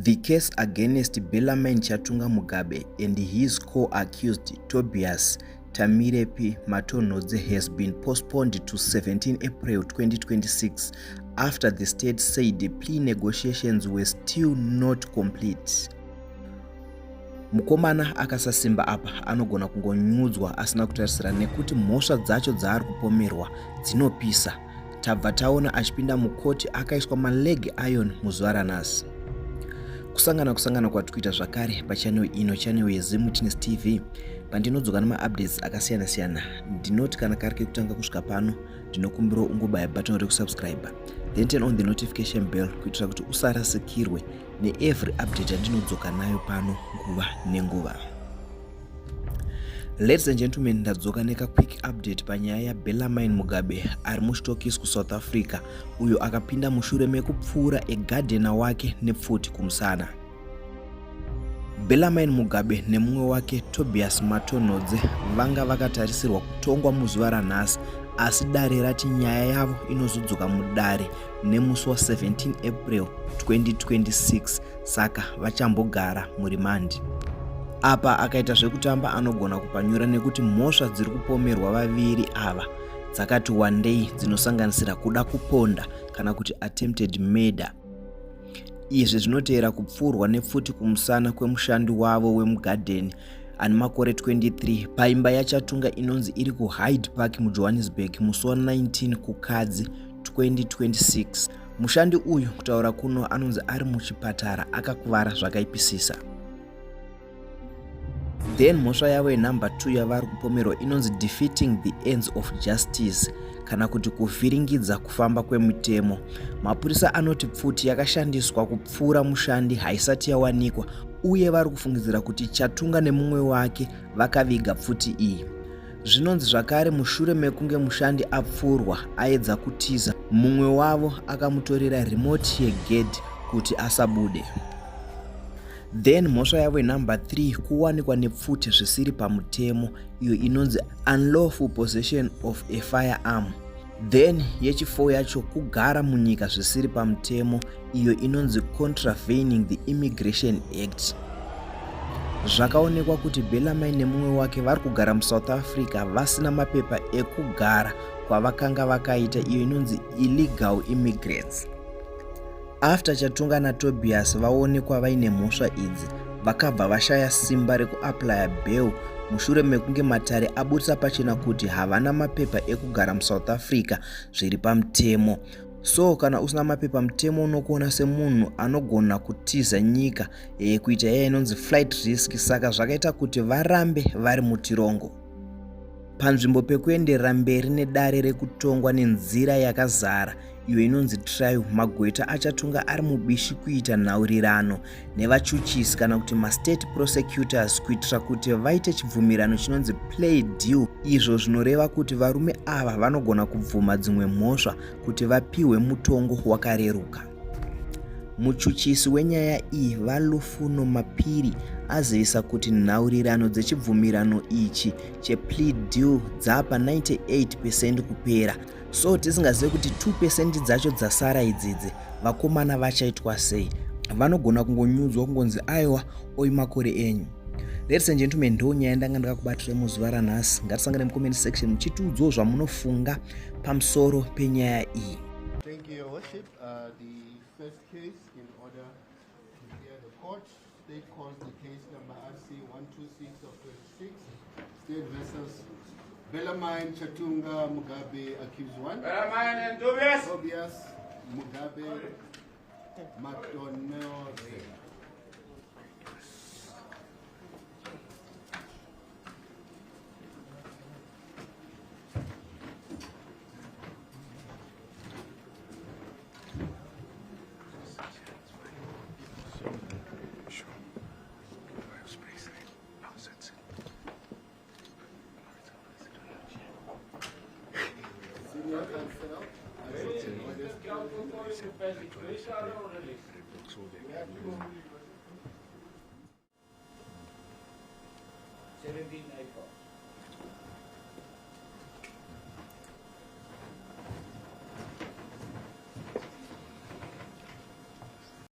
The case against Bellarmine Chatunga Mugabe and his co-accused Tobias Tamilepi Matonodze has been postponed to 17 April 2026 after the state said the plea negotiations were still not complete. Mukomana akasasimba apa anogona kungonyudzwa asina kutarisira nekuti mhosva dzacho dzaari kupomerwa dzinopisa. Tabva taona achipinda mukoti akaiswa maleg iron muzuva ranhasi. Kusangana kwatikuita zvakare pachannel ino, channel yeZimuTinnis TV, pandinodzoka nemaupdates akasiyana-siyana. Ndinoti kana kari kekutanga kusvika pano, ndinokumbira ungobaya button rekusubscribe, then turn on the notification bell kuitira kuti usarasikirwe neevery update andinodzoka nayo pano nguva nenguva. Ladies and gentlemen, ndadzoka neka quick update panyaya yaBellarmine Mugabe ari muchitokisi kuSouth Africa, uyo akapinda mushure mekupfuura egadhena wake nepfuti kumusana. Bellarmine Mugabe nemumwe wake Tobias Matonodze vanga vakatarisirwa kutongwa muzuva ranhasi, asi dare rati nyaya yavo inozodzoka mudare nemusi wa 17 April 2026, saka vachambogara murimandi. Apa akaita zvekutamba anogona kupanyura nekuti mhosva dziri kupomerwa vaviri ava dzakati wandei, dzinosanganisira kuda kuponda kana kuti attempted murder. Izvi zvinotevera kupfurwa nepfuti kumusana kwemushandi wavo wemugadheni ane makore 23 paimba yaChatunga inonzi iri kuHyde Park muJohannesburg musi wa 19 kukadzi 2026. Mushandi uyu kutaura kuno anonzi ari muchipatara akakuvara zvakaipisisa. Then mhosva yavo yenumber 2 yavari kupomerwa inonzi defeating the ends of justice kana kuti kuvhiringidza kufamba kwemutemo. Mapurisa anoti pfuti yakashandiswa kupfuura mushandi haisati yawanikwa, uye vari kufungidzira kuti Chatunga nemumwe wake vakaviga pfuti iyi. Zvinonzi zvakare mushure mekunge mushandi apfurwa aedza kutiza, mumwe wavo akamutorera remote yegedhi kuti asabude. Then mhosva yavo yenumber 3 kuwanikwa nepfuti zvisiri pamutemo, iyo inonzi unlawful possession of a firearm. Then yechi4 yacho kugara munyika zvisiri pamutemo, iyo inonzi contravening the Immigration Act. Zvakaonekwa kuti Bellarmine nemumwe wake vari kugara muSouth Africa vasina mapepa ekugara kwavakanga vakaita, iyo inonzi illegal immigrants. After Chatunga naTobias vaonekwa vaine mhosva idzi, vakabva vashaya simba rekuaplya bail mushure mekunge matare abudisa pachena kuti havana mapepa ekugara muSouth Africa zviri pamutemo. So kana usina mapepa mutemo unokuona semunhu anogona kutiza nyika kuita yaya inonzi flight risk, saka zvakaita kuti varambe vari mutirongo. Panzvimbo pekuenderera mberi nedare rekutongwa nenzira yakazara iyo inonzi trial, magweta aChatunga ari mubishi kuita nhaurirano nevachuchisi kana kuti mastate prosecutors kuitira kuti vaite chibvumirano chinonzi play deal. Izvo zvinoreva kuti varume ava vanogona kubvuma dzimwe mhosva kuti vapiwe mutongo wakareruka. Muchuchisi wenyaya iyi Valufuno Mapiri azivisa kuti nhaurirano dzechibvumirano ichi cheplea deal dzapa 98% kupera, so tisingazive kuti 2% dzacho dzasara idzidzi vakomana vachaitwa sei. Vanogona kungonyudzwa kungonzi aiwa oi makore enyu. Ladies and gentlemen, ndo nyaya ndanga ndakakubatira muzuva ranhasi. Ngatisangane mucomment section muchitiudzawo zvamunofunga pamusoro penyaya iyi. Thank you, Your Worship. The first case in order to hear the court, State calls the case number RC 126 of 26, State versus Bellarmine Chatunga Mugabe accused 1. Bellarmine and Tobias. Tobias Mugabe Matonodze. Seventeen